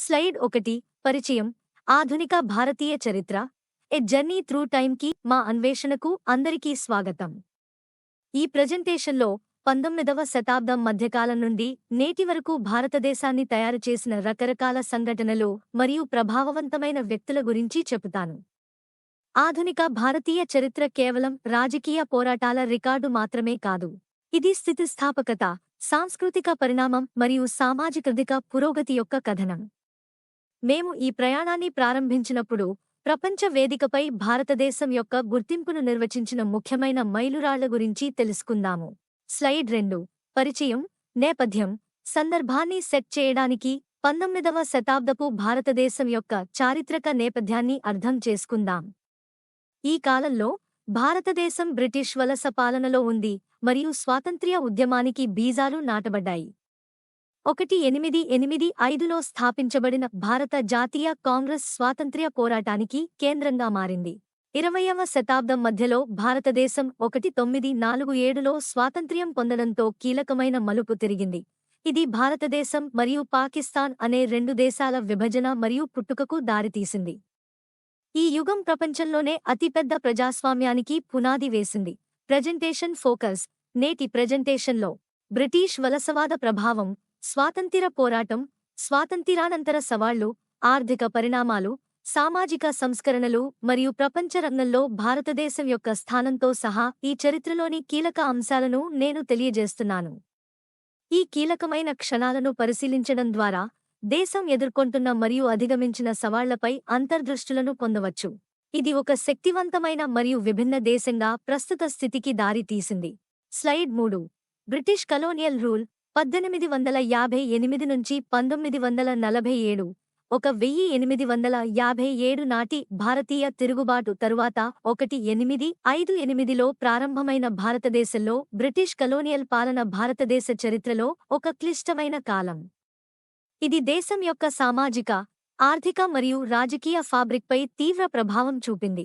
Slide 1 పరిచయం ఆధునిక భారతీయ చరిత్ర ఎ జర్నీ త్రూ టైమ్కి మా అన్వేషణకు అందరికీ స్వాగతం. ఈ ప్రెజెంటేషన్లో 19వ శతాబ్దం మధ్యకాలం నుండి నేటి వరకు భారతదేశాన్ని తయారు చేసిన రకరకాల సంఘటనలు మరియు ప్రభావవంతమైన వ్యక్తుల గురించి చెబుతాను. ఆధునిక భారతీయ చరిత్ర కేవలం రాజకీయ పోరాటాల రికార్డు మాత్రమే కాదు. ఇది స్థితిస్థాపకత, సాంస్కృతిక పరిణామం మరియు సామాజిక పురోగతి యొక్క కథనం. మేము ఈ ప్రయాణాన్ని ప్రారంభించినప్పుడు ప్రపంచ వేదికపై భారతదేశం యొక్క గుర్తింపును నిర్వచించిన ముఖ్యమైన మైలురాళ్ల గురించి తెలుసుకుందాము. స్లైడ్ 2 పరిచయం నేపథ్యం సందర్భాన్ని సెట్ చేయడానికి 19వ శతాబ్దపు భారతదేశం యొక్క చారిత్రక నేపథ్యాన్ని అర్థం చేసుకుందాం. ఈ కాలంలో భారతదేశం బ్రిటిష్ వలస పాలనలో ఉంది మరియు స్వాతంత్ర్య ఉద్యమానికి బీజాలు నాటబడ్డాయి. 1885లో స్థాపించబడిన భారత జాతీయ కాంగ్రెస్ స్వాతంత్ర్య పోరాటానికి కేంద్రంగా మారింది. 20వ శతాబ్దం మధ్యలో భారతదేశం 1947లో స్వాతంత్ర్యం పొందడంతో కీలకమైన మలుపు తిరిగింది. ఇది భారతదేశం మరియు పాకిస్తాన్ అనే రెండు దేశాల విభజన మరియు పుట్టుకకు దారితీసింది. ఈ యుగం ప్రపంచంలోనే అతిపెద్ద ప్రజాస్వామ్యానికి పునాది వేసింది. ప్రెజెంటేషన్ ఫోకస్ నేటి ప్రెజెంటేషన్లో బ్రిటిష్ వలసవాద ప్రభావం, స్వాతంత్ర్య పోరాటం, స్వాతంత్ర్యానంతర సవాళ్లు, ఆర్థిక పరిణామాలు, సామాజిక సంస్కరణలు మరియు ప్రపంచ రంగంలో భారతదేశం యొక్క స్థానంతో సహా ఈ చరిత్రలోని కీలక అంశాలను నేను తెలియజేస్తున్నాను. ఈ కీలకమైన క్షణాలను పరిశీలించడం ద్వారా దేశం ఎదుర్కొంటున్న మరియు అధిగమించిన సవాళ్లపై అంతర్దృష్టులను పొందవచ్చు. ఇది ఒక శక్తివంతమైన మరియు విభిన్న దేశంగా ప్రస్తుత స్థితికి దారి తీసింది. స్లైడ్ 3 బ్రిటిష్ కలోనియల్ రూల్ 1858 నుంచి 1947. 1857 నాటి భారతీయ తిరుగుబాటు తరువాత 1858లో ప్రారంభమైన భారతదేశంలో బ్రిటిష్ కలోనియల్ పాలన భారతదేశ చరిత్రలో ఒక క్లిష్టమైన కాలం. ఇది దేశం యొక్క సామాజిక, ఆర్థిక మరియు రాజకీయ ఫాబ్రిక్పై తీవ్ర ప్రభావం చూపింది.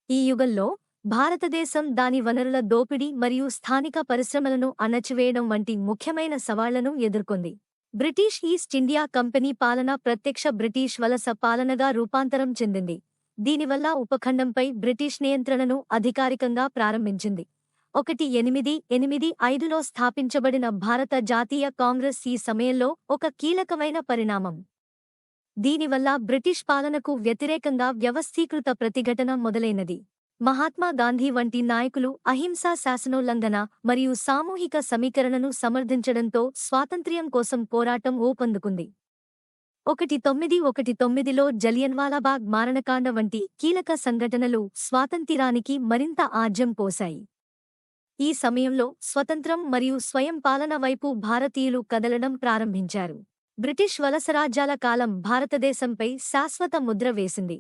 ఈ యుగంలో భారతదేశం దాని వనరుల దోపిడీ మరియు స్థానిక పరిశ్రమలను అణచివేయడం వంటి ముఖ్యమైన సవాళ్లను ఎదుర్కొంది. బ్రిటిష్ ఈస్ట్ ఇండియా కంపెనీ పాలన ప్రత్యక్ష బ్రిటిష్ వలస పాలనగా రూపాంతరం చెందింది. దీనివల్ల ఉపఖండంపై బ్రిటిష్ నియంత్రణను అధికారికంగా ప్రారంభించింది. 1885లో స్థాపించబడిన భారత జాతీయ కాంగ్రెస్ ఈ సమయంలో ఒక కీలకమైన పరిణామం. దీనివల్ల బ్రిటిష్ పాలనకు వ్యతిరేకంగా వ్యవస్థీకృత ప్రతిఘటన మొదలైనది. మహాత్మా గాంధీ వంటి నాయకులు అహింసా శాసనోల్లంఘన మరియు సామూహిక సమీకరణను సమర్థించడంతో స్వాతంత్ర్యం కోసం పోరాటం ఊపందుకుంది. 1919లో జలియన్వాలాబాగ్ మారణకాండ వంటి కీలక సంఘటనలు స్వాతంత్ర్యానికి మరింత ఆజ్యం పోశాయి. ఈ సమయంలో స్వతంత్రం మరియు స్వయం పాలన వైపు భారతీయులు కదలడం ప్రారంభించారు. బ్రిటిష్ వలసరాజ్యాల కాలం భారతదేశంపై శాశ్వత ముద్ర వేసింది.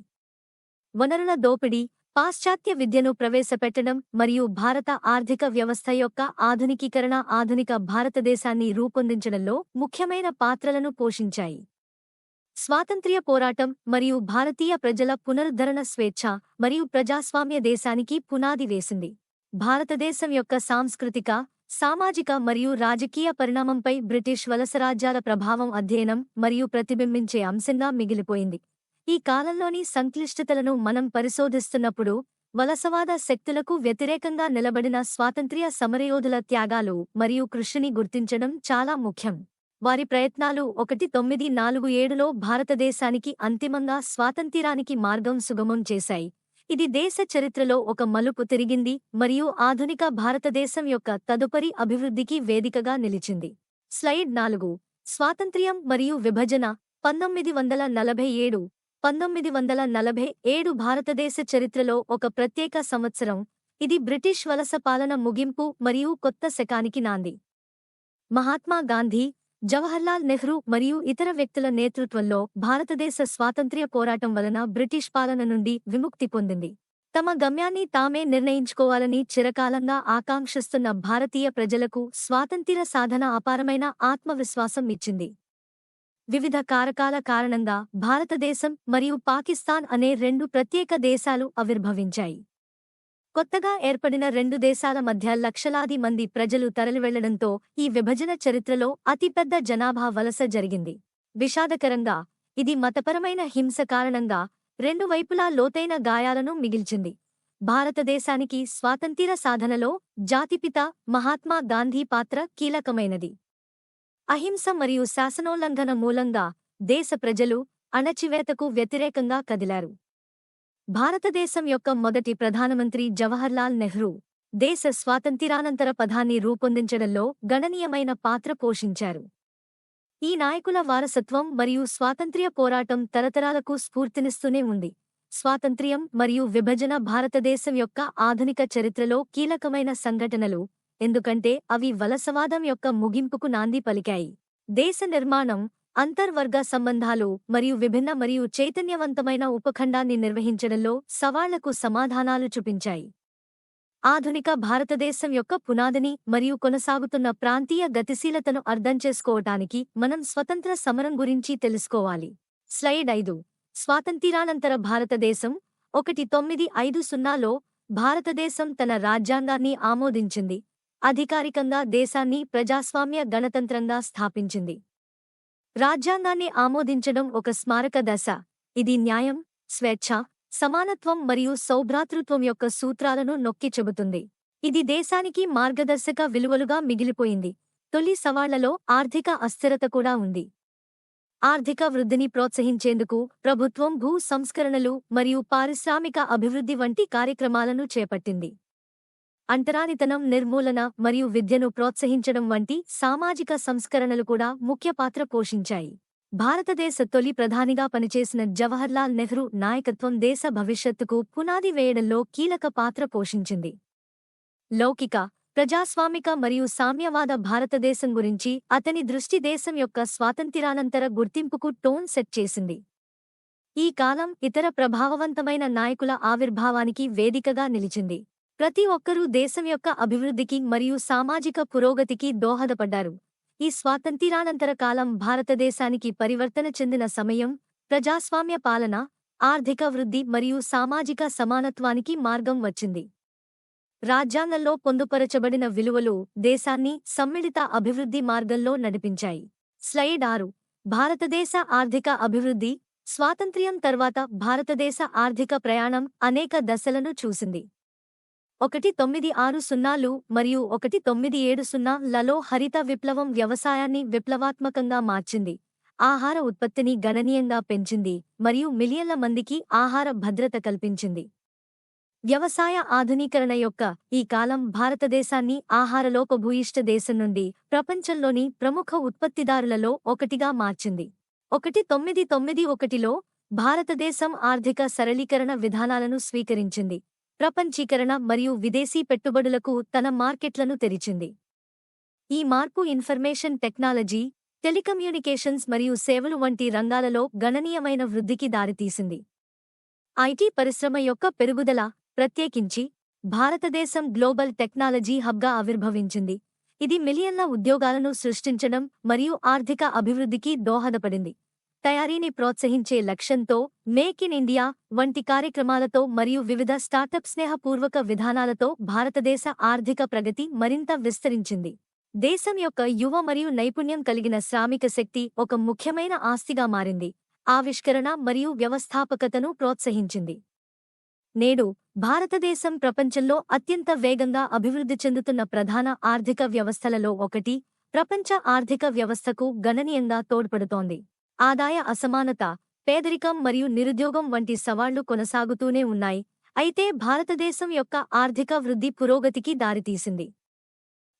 వనరుల దోపిడీ, పాశ్చాత్య విద్యను ప్రవేశపెట్టడం మరియు భారత ఆర్థిక వ్యవస్థ యొక్క ఆధునికీకరణ ఆధునిక భారతదేశాన్ని రూపొందించడంలో ముఖ్యమైన పాత్రలను పోషించాయి. స్వాతంత్ర్య పోరాటం మరియు భారతీయ ప్రజల పునరుద్ధరణ స్వేచ్ఛ మరియు ప్రజాస్వామ్య దేశానికి పునాది వేసింది. భారతదేశం యొక్క సాంస్కృతిక, సామాజిక మరియు రాజకీయ పరిణామంపై బ్రిటిష్ వలసరాజ్యాల ప్రభావం అధ్యయనం మరియు ప్రతిబింబించే అంశంగా మిగిలిపోయింది. ఈ కాలంలోని సంక్లిష్టతలను మనం పరిశోధిస్తున్నప్పుడు వలసవాద శక్తులకు వ్యతిరేకంగా నిలబడిన స్వాతంత్ర్య సమరయోధుల త్యాగాలు మరియు కృషిని గుర్తించడం చాలా ముఖ్యం. వారి ప్రయత్నాలు 1947లో భారతదేశానికి అంతిమంగా స్వాతంత్ర్యానికి మార్గం సుగమం చేశాయి. ఇది దేశ చరిత్రలో ఒక మలుపు తిరిగింది మరియు ఆధునిక భారతదేశం యొక్క తదుపరి అభివృద్ధికి వేదికగా నిలిచింది. స్లైడ్ 4 స్వాతంత్ర్యం మరియు విభజన 1947. 1947 భారతదేశ చరిత్రలో ఒక ప్రత్యేక సంవత్సరం. ఇది బ్రిటిష్ వలస పాలన ముగింపు మరియు కొత్త శకానికి నాంది. మహాత్మా గాంధీ, జవహర్లాల్ నెహ్రూ మరియు ఇతర వ్యక్తుల నేతృత్వంలో భారతదేశ స్వాతంత్ర్య పోరాటం వలన బ్రిటిష్ పాలన నుండి విముక్తి పొందింది. తమ గమ్యాన్ని తామే నిర్ణయించుకోవాలని చిరకాలంగా ఆకాంక్షిస్తున్న భారతీయ ప్రజలకు స్వాతంత్ర్య సాధన అపారమైన ఆత్మవిశ్వాసం ఇచ్చింది. వివిధ కారకాల కారణంగా భారతదేశం మరియు పాకిస్తాన్ అనే రెండు ప్రత్యేక దేశాలు ఆవిర్భవించాయి. కొత్తగా ఏర్పడిన రెండు దేశాల మధ్య లక్షలాది మంది ప్రజలు తరలివెళ్లడంతో ఈ విభజన చరిత్రలో అతిపెద్ద జనాభా వలస జరిగింది. విషాదకరంగా ఇది మతపరమైన హింస కారణంగా రెండు వైపులా లోతైన గాయాలను మిగిల్చింది. భారతదేశానికి స్వాతంత్ర్య సాధనలో జాతిపిత మహాత్మా గాంధీ పాత్ర కీలకమైనది. అహింస మరియు శాసనోల్లంఘన మూలంగా దేశ ప్రజలు అణచివేతకు వ్యతిరేకంగా కదిలారు. భారతదేశం యొక్క మొదటి ప్రధానమంత్రి జవహర్లాల్ నెహ్రూ దేశ స్వాతంత్ర్యానంతర పదాన్ని రూపొందించడంలో గణనీయమైన పాత్ర పోషించారు. ఈ నాయకుల వారసత్వం మరియు స్వాతంత్ర్య పోరాటం తరతరాలకు స్ఫూర్తినిస్తూనే ఉంది. స్వాతంత్ర్యం మరియు విభజన భారతదేశం యొక్క ఆధునిక చరిత్రలో కీలకమైన సంఘటనలు, ఎందుకంటే అవి వలసవాదం యొక్క ముగింపుకు నాంది పలికాయి. దేశ నిర్మాణం, అంతర్వర్గ సంబంధాలు మరియు విభిన్న మరియు చైతన్యవంతమైన ఉపఖండాన్ని నిర్వహించడంలో సవాళ్లకు సమాధానాలు చూపించాయి. ఆధునిక భారతదేశం యొక్క పునాదిని మరియు కొనసాగుతున్న ప్రాంతీయ గతిశీలతను అర్థం చేసుకోవటానికి మనం స్వతంత్ర సమరం గురించి తెలుసుకోవాలి. స్లైడ్ 5. స్వాతంత్ర్యానంతర భారతదేశం 1950లో భారతదేశం తన రాజ్యాంగాన్ని ఆమోదించింది, అధికారికంగా దేశాన్ని ప్రజాస్వామ్య గణతంత్రంగా స్థాపించింది. రాజ్యాంగాన్ని ఆమోదించడం ఒక స్మారక దశ. ఇది న్యాయం, స్వేచ్ఛ, సమానత్వం మరియు సౌభ్రాతృత్వం యొక్క సూత్రాలను నొక్కి చెబుతుంది. ఇది దేశానికి మార్గదర్శక విలువలుగా మిగిలిపోయింది. తొలి సవాళ్లలో ఆర్థిక అస్థిరత కూడా ఉంది. ఆర్థిక వృద్ధిని ప్రోత్సహించేందుకు ప్రభుత్వం భూ సంస్కరణలు మరియు పారిశ్రామిక అభివృద్ధి వంటి కార్యక్రమాలను చేపట్టింది. అంటరానితనం నిర్మూలన మరియు విద్యను ప్రోత్సహించడం వంటి సామాజిక సంస్కరణలు కూడా ముఖ్య పాత్ర పోషించాయి. భారతదేశ తొలి ప్రధానిగా పనిచేసిన జవహర్లాల్ నెహ్రూ నాయకత్వం దేశ భవిష్యత్తుకు పునాది వేయడంలో కీలక పాత్ర పోషించింది. లౌకిక, ప్రజాస్వామిక మరియు సామ్యవాద భారతదేశం గురించి అతని దృష్టి దేశం యొక్క స్వాతంత్ర్యానంతర గుర్తింపుకు టోన్ సెట్ చేసింది. ఈ కాలం ఇతర ప్రభావవంతమైన నాయకుల ఆవిర్భావానికి వేదికగా నిలిచింది. ప్రతి ఒక్కరూ దేశం యొక్క అభివృద్ధికి మరియు సామాజిక పురోగతికి దోహదపడ్డారు. ఈ స్వాతంత్ర్యానంతర కాలం భారతదేశానికి పరివర్తన చెందిన సమయం, ప్రజాస్వామ్య పాలన, ఆర్థిక వృద్ధి మరియు సామాజిక సమానత్వానికి మార్గం వచ్చింది. రాజ్యాంగంలో పొందుపరచబడిన విలువలు దేశాన్ని సమ్మిళిత అభివృద్ధి మార్గంలో నడిపించాయి. స్లైడ్ 6. భారతదేశ ఆర్థిక అభివృద్ధి. స్వాతంత్ర్యం తర్వాత భారతదేశ ఆర్థిక ప్రయాణం అనేక దశలను చూసింది. 1960లు మరియు 1970లలో హరిత విప్లవం వ్యవసాయాన్ని విప్లవాత్మకంగా మార్చింది, ఆహార ఉత్పత్తిని గణనీయంగా పెంచింది మరియు మిలియన్ల మందికి ఆహార భద్రత కల్పించింది. వ్యవసాయ ఆధునీకరణ యొక్క ఈ కాలం భారతదేశాన్ని ఆహారలోపభూయిష్ట దేశం నుండి ప్రపంచంలోని ప్రముఖ ఉత్పత్తిదారులలో ఒకటిగా మార్చింది. 1991లో భారతదేశం ఆర్థిక సరళీకరణ విధానాలను స్వీకరించింది, ప్రపంచీకరణ మరియు విదేశీ పెట్టుబడులకు తన మార్కెట్లను తెరిచింది. ఈ మార్పు ఇన్ఫర్మేషన్ టెక్నాలజీ, టెలికమ్యూనికేషన్స్ మరియు సేవలు వంటి రంగాలలో గణనీయమైన వృద్ధికి దారితీసింది. ఐటీ పరిశ్రమ యొక్క పెరుగుదల, ప్రత్యేకించి భారతదేశం గ్లోబల్ టెక్నాలజీ హబ్గా ఆవిర్భవించింది. ఇది మిలియన్ల ఉద్యోగాలను సృష్టించడం మరియు ఆర్థిక అభివృద్ధికి దోహదపడింది. తయారీని ప్రోత్సహించే లక్ష్యంతో మేక్ ఇన్ ఇండియా వంటి కార్యక్రమాలతో మరియు వివిధ స్టార్టప్ స్నేహపూర్వక విధానాలతో భారతదేశ ఆర్థిక ప్రగతి మరింత విస్తరించింది. దేశం యొక్క యువ మరియు నైపుణ్యం కలిగిన శ్రామిక శక్తి ఒక ముఖ్యమైన ఆస్తిగా మారింది, ఆవిష్కరణ మరియు వ్యవస్థాపకతను ప్రోత్సహించింది. నేడు భారతదేశం ప్రపంచంలో అత్యంత వేగంగా అభివృద్ధి చెందుతున్న ప్రధాన ఆర్థిక వ్యవస్థలలో ఒకటి. ప్రపంచ ఆర్థిక వ్యవస్థకు గణనీయంగా తోడ్పడుతోంది. ఆదాయ అసమానత, పేదరికం మరియు నిరుద్యోగం వంటి సవాళ్లు కొనసాగుతూనే ఉన్నాయి, అయితే భారతదేశం యొక్క ఆర్థిక వృద్ధి పురోగతికి దారితీసింది.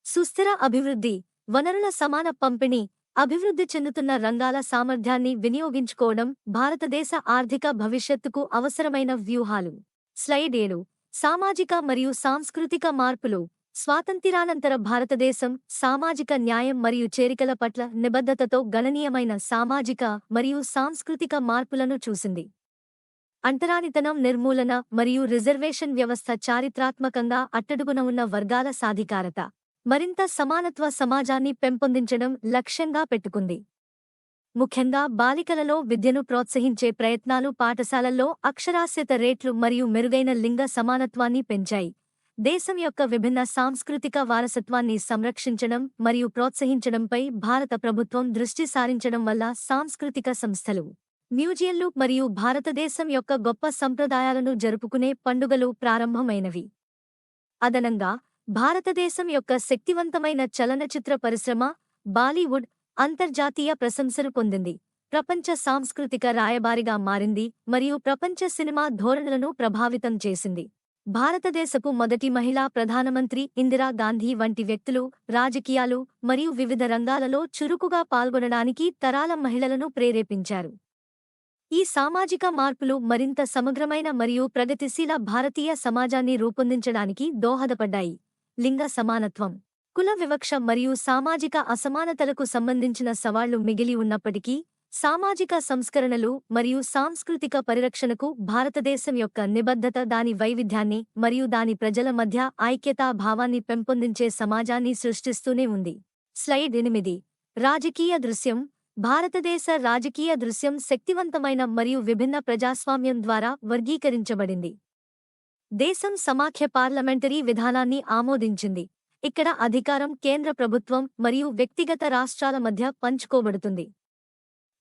సుస్థిర అభివృద్ధి, వనరుల సమాన పంపిణీ, అభివృద్ధి చెందుతున్న రంగాల సామర్థ్యాన్ని వినియోగించుకోవడం భారతదేశ ఆర్థిక భవిష్యత్తుకు అవసరమైన వ్యూహాలు. స్లైడ్ 7. సామాజిక మరియు సాంస్కృతిక మార్పులు. స్వాతంత్ర్యానంతర భారతదేశం సామాజిక న్యాయం మరియు చేరికల పట్ల నిబద్ధతతో గణనీయమైన సామాజిక మరియు సాంస్కృతిక మార్పులను చూసింది. అంటరానితనం నిర్మూలన మరియు రిజర్వేషన్ వ్యవస్థ చారిత్రాత్మకంగా అట్టడుగున ఉన్న వర్గాల సాధికారత, మరింత సమానత్వ సమాజాన్ని పెంపొందించడం లక్ష్యంగా పెట్టుకుంది. ముఖ్యంగా బాలికలలో విద్యను ప్రోత్సహించే ప్రయత్నాలు పాఠశాలల్లో అక్షరాస్యత రేట్లు మరియు మెరుగైన లింగ సమానత్వాన్ని పెంచాయి. దేశం యొక్క విభిన్న సాంస్కృతిక వారసత్వాన్ని సంరక్షించడం మరియు ప్రోత్సహించడంపై భారత ప్రభుత్వం దృష్టి సారించడం వల్ల సాంస్కృతిక సంస్థలు, మ్యూజియంలు మరియు భారతదేశం యొక్క గొప్ప సంప్రదాయాలను జరుపుకునే పండుగలు ప్రారంభమైనవి. అదనంగా, భారతదేశం యొక్క శక్తివంతమైన చలనచిత్ర పరిశ్రమ, బాలీవుడ్, అంతర్జాతీయ ప్రశంసలు పొందింది, ప్రపంచ సాంస్కృతిక రాయబారిగా మారింది మరియు ప్రపంచ సినిమా ధోరణులను ప్రభావితం చేసింది. భారతదేశపు మొదటి మహిళా ప్రధానమంత్రి ఇందిరా గాంధీ వంటి వ్యక్తులు రాజకీయాలు మరియు వివిధ రంగాలలో చురుకుగా పాల్గొనడానికి తరాల మహిళలను ప్రేరేపించారు. ఈ సామాజిక మార్పులు మరింత సమగ్రమైన మరియు ప్రగతిశీల భారతీయ సమాజాన్ని రూపొందించడానికి దోహదపడ్డాయి. లింగ సమానత్వం, కుల వివక్ష మరియు సామాజిక అసమానతలకు సంబంధించిన సవాళ్లు మిగిలి ఉన్నప్పటికీ, సామాజిక సంస్కరణలు మరియు సాంస్కృతిక పరిరక్షణకు భారతదేశం యొక్క నిబద్ధత దాని వైవిధ్యాన్ని మరియు దాని ప్రజల మధ్య ఐక్యతా భావాన్ని పెంపొందించే సమాజాన్ని సృష్టిస్తూనే ఉంది. స్లైడ్ 8. రాజకీయ దృశ్యం. భారతదేశ రాజకీయ దృశ్యం శక్తివంతమైన మరియు విభిన్న ప్రజాస్వామ్యం ద్వారా వర్గీకరించబడింది. దేశం సమాఖ్య పార్లమెంటరీ విధానాన్ని ఆమోదించింది, ఇక్కడ అధికారం కేంద్ర ప్రభుత్వం మరియు వ్యక్తిగత రాష్ట్రాల మధ్య పంచుకోబడుతుంది.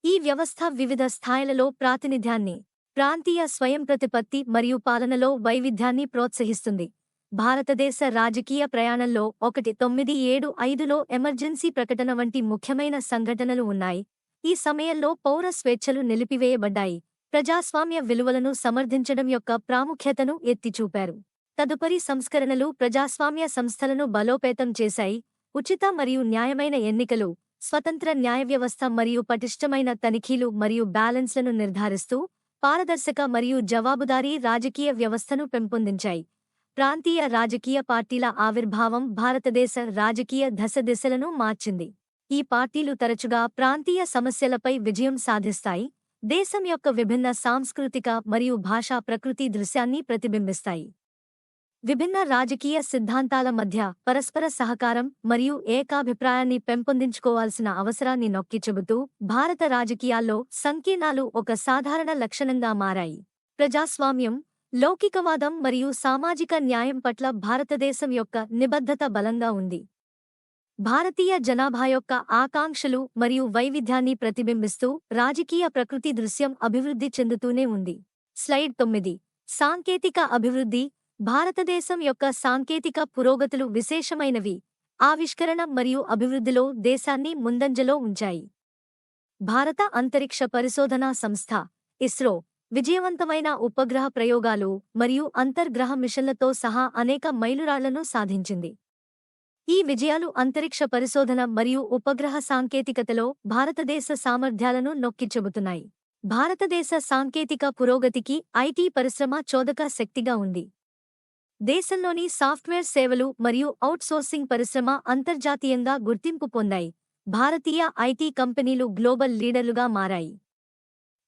ఈ వ్యవస్థ వివిధ స్థాయిలలో ప్రాతినిధ్యాన్ని, ప్రాంతీయ స్వయంప్రతిపత్తి మరియు పాలనలో వైవిధ్యాన్ని ప్రోత్సహిస్తుంది. భారతదేశ రాజకీయ ప్రయాణంలో 1975లో ఎమర్జెన్సీ ప్రకటన వంటి ముఖ్యమైన సంఘటనలు ఉన్నాయి. ఈ సమయంలో పౌర స్వేచ్ఛలు నిలిపివేయబడ్డాయి, ప్రజాస్వామ్య విలువలను సమర్థించడం యొక్క ప్రాముఖ్యతను ఎత్తిచూపారు. తదుపరి సంస్కరణలు ప్రజాస్వామ్య సంస్థలను బలోపేతం చేశాయి, ఉచిత మరియు న్యాయమైన ఎన్నికలు, స్వతంత్ర న్యాయవ్యవస్థ మరియు పటిష్టమైన తనిఖీలు మరియు బ్యాలెన్స్లను నిర్ధారిస్తూ పారదర్శక మరియు జవాబుదారీ రాజకీయ వ్యవస్థను పెంపొందించాయి. ప్రాంతీయ రాజకీయ పార్టీల ఆవిర్భావం భారతదేశ రాజకీయ దశలను మార్చింది. ఈ పార్టీలు తరచుగా ప్రాంతీయ సమస్యలపై విజయం సాధిస్తాయి, దేశం యొక్క విభిన్న సాంస్కృతిక మరియు భాషా ప్రకృతి దృశ్యాన్ని ప్రతిబింబిస్తాయి. విభిన్న రాజకీయ సిద్ధాంతాల మధ్య పరస్పర సహకారం మరియు ఏకాభిప్రాయాన్ని పెంపొందించుకోవాల్సిన అవసరాన్ని నొక్కిచెబుతూ భారత రాజకీయాల్లో సంకీర్ణాలు ఒక సాధారణ లక్షణంగా మారాయి. ప్రజాస్వామ్యం, లౌకికవాదం మరియు సామాజిక న్యాయం పట్ల భారతదేశం యొక్క నిబద్ధత బలంగా ఉంది. భారతీయ జనాభా యొక్క ఆకాంక్షలు మరియు వైవిధ్యాన్ని ప్రతిబింబిస్తూ రాజకీయ ప్రకృతి దృశ్యం అభివృద్ధి చెందుతూనే ఉంది. స్లైడ్ 9. సాంకేతిక అభివృద్ధి. భారతదేశం యొక్క సాంకేతిక పురోగతులు విశేషమైనవి, ఆవిష్కరణ మరియు అభివృద్ధిలో దేశాన్ని ముందంజలో ఉంచాయి. భారత అంతరిక్ష పరిశోధనా సంస్థ ఇస్రో విజయవంతమైన ఉపగ్రహ ప్రయోగాలు మరియు అంతర్గ్రహ మిషన్లతో సహా అనేక మైలురాళ్లను సాధించింది. ఈ విజయాలు అంతరిక్ష పరిశోధన మరియు ఉపగ్రహ సాంకేతికతలో భారతదేశ సామర్థ్యాలను నొక్కిచెబుతున్నాయి. భారతదేశ సాంకేతిక పురోగతికి ఐటీ పరిశ్రమ చోదక శక్తిగా ఉంది. దేశంలోని సాఫ్ట్వేర్ సేవలు మరియు ఔట్సోర్సింగ్ పరిశ్రమ అంతర్జాతీయంగా గుర్తింపు పొందాయి. భారతీయ ఐటీ కంపెనీలు గ్లోబల్ లీడర్లుగా మారాయి.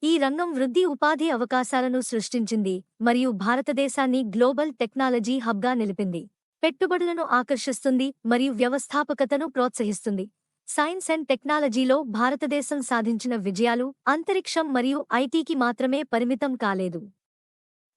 ఈ రంగం వృద్ధి ఉపాధి అవకాశాలను సృష్టించింది మరియు భారతదేశాన్ని గ్లోబల్ టెక్నాలజీ హబ్గా నిలిపింది. పెట్టుబడులను ఆకర్షిస్తుంది మరియు వ్యవస్థాపకతను ప్రోత్సహిస్తుంది. సైన్స్ అండ్ టెక్నాలజీలో భారతదేశం సాధించిన విజయాలు అంతరిక్షం మరియు ఐటీకి మాత్రమే పరిమితం కాలేదు.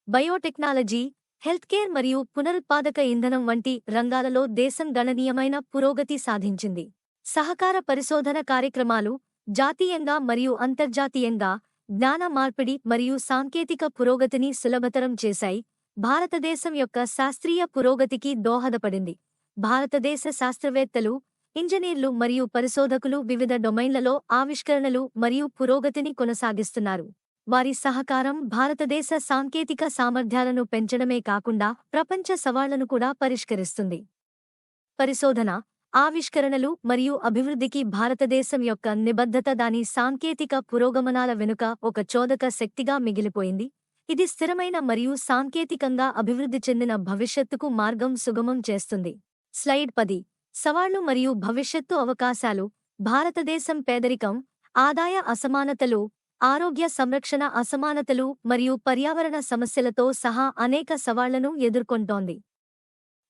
బయోటెక్నాలజీ, హెల్త్కేర్ మరియు పునరుత్పాదక ఇంధనం వంటి రంగాలలో దేశం గణనీయమైన పురోగతి సాధించింది. సహకార పరిశోధన కార్యక్రమాలు జాతీయంగా మరియు అంతర్జాతీయంగా జ్ఞాన మార్పిడి మరియు సాంకేతిక పురోగతిని సులభతరం చేశాయి. భారతదేశం యొక్క శాస్త్రీయ పురోగతికి దోహదపడింది. భారతదేశ శాస్త్రవేత్తలు, ఇంజనీర్లు మరియు పరిశోధకులు వివిధ డొమైన్లలో ఆవిష్కరణలు మరియు పురోగతిని కొనసాగిస్తున్నారు. వారి సహకారం భారతదేశ సాంకేతిక సామర్థ్యాలను పెంచడమే కాకుండా ప్రపంచ సవాళ్లను కూడా పరిష్కరిస్తుంది. పరిశోధన, ఆవిష్కరణలు మరియు అభివృద్ధికి భారతదేశం యొక్క నిబద్ధత దాని సాంకేతిక పురోగమనాల వెనుక ఒక చోదక శక్తిగా మిగిలిపోయింది. ఇది స్థిరమైన మరియు సాంకేతికంగా అభివృద్ధి చెందిన భవిష్యత్తుకు మార్గం సుగమం చేస్తుంది. స్లైడ్ 10. సవాళ్లు మరియు భవిష్యత్తు అవకాశాలు. భారతదేశం పేదరికం, ఆదాయ అసమానతలు, ఆరోగ్య సంరక్షణ అసమానతలు మరియు పర్యావరణ సమస్యలతో సహా అనేక సవాళ్లను ఎదుర్కొంటోంది.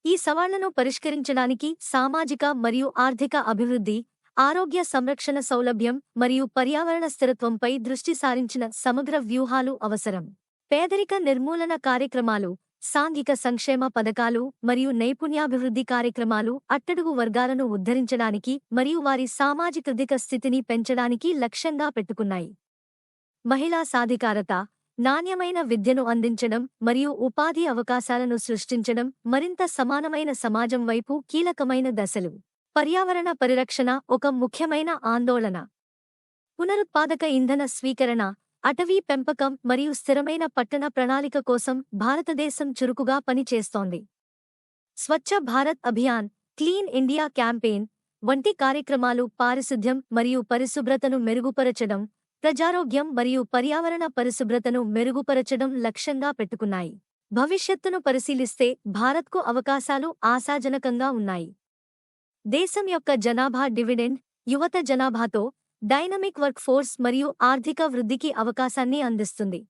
ఈ సవాళ్లను పరిష్కరించడానికి సామాజిక మరియు ఆర్థిక అభివృద్ధి, ఆరోగ్య సంరక్షణ సౌలభ్యం మరియు పర్యావరణ స్థిరత్వంపై దృష్టి సారించిన సమగ్ర వ్యూహాలు అవసరం. పేదరిక నిర్మూలన కార్యక్రమాలు, సాంఘిక సంక్షేమ పథకాలు మరియు నైపుణ్యాభివృద్ధి కార్యక్రమాలు అట్టడుగు వర్గాలను ఉద్ధరించడానికి మరియు వారి సామాజిక స్థితిని పెంచడానికి లక్ష్యంగా పెట్టుకున్నాయి. మహిళా సాధికారత, నాణ్యమైన విద్యను అందించడం మరియు ఉపాధి అవకాశాలను సృష్టించడం మరింత సమానమైన సమాజం వైపు కీలకమైన దశలు. పర్యావరణ పరిరక్షణ ఒక ముఖ్యమైన ఆందోళన. పునరుత్పాదక ఇంధన స్వీకరణ, అటవీ పెంపకం మరియు స్థిరమైన పట్టణ ప్రణాళిక కోసం భారతదేశం చురుకుగా పనిచేస్తోంది. Swachh Bharat Abhiyan, clean India campaign వంటి కార్యక్రమాలు పారిశుద్ధ్యం మరియు పరిశుభ్రతను మెరుగుపరచడం, ప్రజారోగ్యం మరియు పర్యావరణ పరిశుభ్రతను మెరుగుపరచడం లక్ష్యంగా పెట్టుకున్నాయి. భవిష్యత్తును పరిశీలిస్తే భారత్కు అవకాశాలు ఆశాజనకంగా ఉన్నాయి. దేశం యొక్క జనాభా డివిడెండ్, యువత జనాభాతో డైనమిక్ వర్క్ ఫోర్స్ మరియు ఆర్థిక వృద్ధికి అవకాశాన్ని అందిస్తుంది.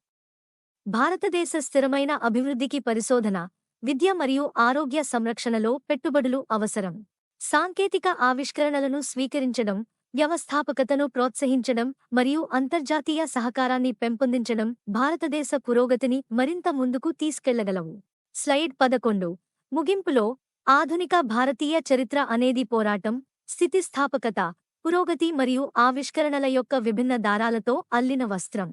భారతదేశ స్థిరమైన అభివృద్ధికి పరిశోధన, విద్య మరియు ఆరోగ్య సంరక్షణలో పెట్టుబడులు అవసరం. సాంకేతిక ఆవిష్కరణలను స్వీకరించడం, వ్యవస్థాపకతను ప్రోత్సహించడం మరియు అంతర్జాతీయ సహకారాన్ని పెంపొందించడం భారతదేశ పురోగతిని మరింత ముందుకు తీసుకెళ్లగలవు. స్లైడ్ 11. ముగింపులో, ఆధునిక భారతీయ చరిత్ర అనేది పోరాటం, స్థితిస్థాపకత, పురోగతి మరియు ఆవిష్కరణల యొక్క విభిన్న దారాలతో అల్లిన వస్త్రం.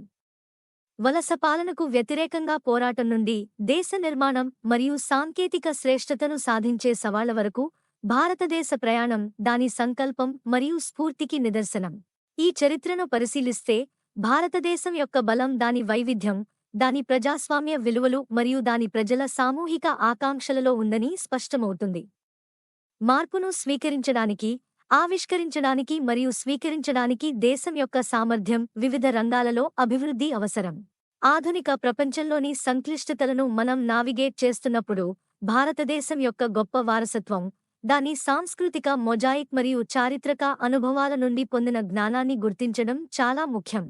వలస పాలనకు వ్యతిరేకంగా పోరాటం నుండి దేశ నిర్మాణం మరియు సాంకేతిక శ్రేష్ఠతను సాధించే సవాళ్ల వరకు భారతదేశ ప్రయాణం దాని సంకల్పం మరియు స్ఫూర్తికి నిదర్శనం. ఈ చరిత్రను పరిశీలిస్తే భారతదేశం యొక్క బలం దాని వైవిధ్యం, దాని ప్రజాస్వామ్య విలువలు మరియు దాని ప్రజల సామూహిక ఆకాంక్షలలో ఉందని స్పష్టమవుతుంది. మార్పును స్వీకరించడానికి, ఆవిష్కరించడానికి మరియు స్వీకరించడానికి దేశం యొక్క సామర్థ్యం వివిధ రంగాలలో అభివృద్ధి అవసరం. ఆధునిక ప్రపంచంలోని సంక్లిష్టతలను మనం నావిగేట్ చేస్తున్నప్పుడు భారతదేశం యొక్క గొప్ప వారసత్వం, దాని సాంస్కృతిక మొజాయిక్ మరియు చారిత్రక అనుభవాల నుండి పొందిన జ్ఞానాన్ని గుర్తించడం చాలా ముఖ్యం.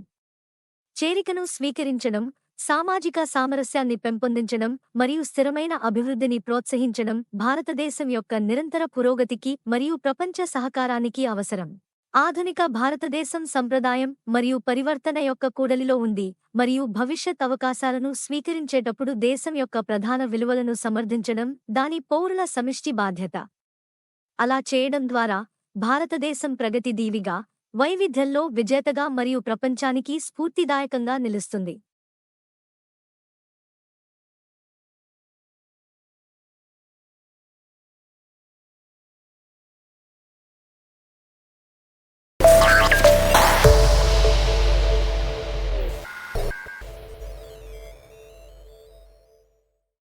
చేరికను స్వీకరించడం, సామాజిక సామరస్యాన్ని పెంపొందించడం మరియు స్థిరమైన అభివృద్ధిని ప్రోత్సహించడం భారతదేశం యొక్క నిరంతర పురోగతికి మరియు ప్రపంచ సహకారానికి అవసరం. ఆధునిక భారతదేశం సంప్రదాయం మరియు పరివర్తన యొక్క కూడలిలో ఉంది మరియు భవిష్యత్ అవకాశాలను స్వీకరించేటప్పుడు దేశం యొక్క ప్రధాన విలువలను సమర్థించడం దాని పౌరుల సమిష్టి బాధ్యత. అలా చేయడం ద్వారా భారతదేశం ప్రగతి దీవిగా, వైవిధ్యంలో విజేతగా మరియు ప్రపంచానికి స్ఫూర్తిదాయకంగా నిలుస్తుంది.